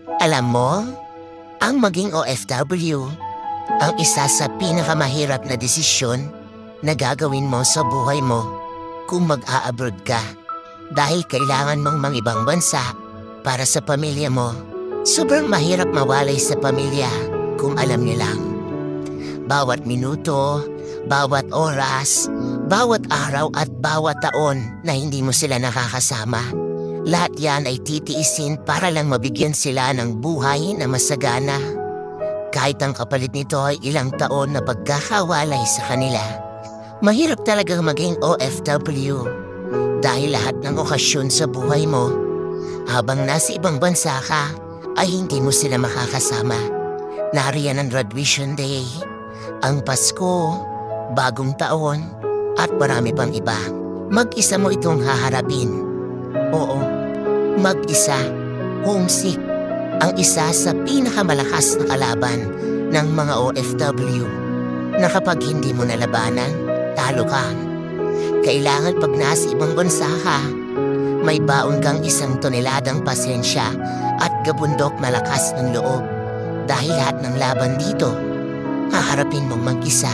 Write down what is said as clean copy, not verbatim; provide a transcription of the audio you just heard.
Alam mo, ang maging OFW, ang isa sa pinakamahirap na desisyon na gagawin mo sa buhay mo kung mag-a-abroad ka. Dahil kailangan mong mangibang bansa para sa pamilya mo. Sobrang mahirap mawalay sa pamilya kung alam niyo lang. Bawat minuto, bawat oras, bawat araw at bawat taon na hindi mo sila nakakasama. Lahat yan ay titiisin para lang mabigyan sila ng buhay na masagana. Kahit ang kapalit nito ay ilang taon na pagkakawalay sa kanila. Mahirap talagang maging OFW dahil lahat ng okasyon sa buhay mo, habang nasa ibang bansa ka, ay hindi mo sila makakasama. Nariyan ang graduation day, ang Pasko, bagong taon, at marami pang iba. Mag-isa mo itong haharapin. Oo, mag-isa, homesick, ang isa sa pinakamalakas na kalaban ng mga OFW na kapag hindi mo nalabanan, talo ka. Kailangan pag nasa ibang bansa ka, may baon kang 1 toneladang pasensya at gabundok malakas ng loob. Dahil lahat ng laban dito, haharapin mong mag-isa.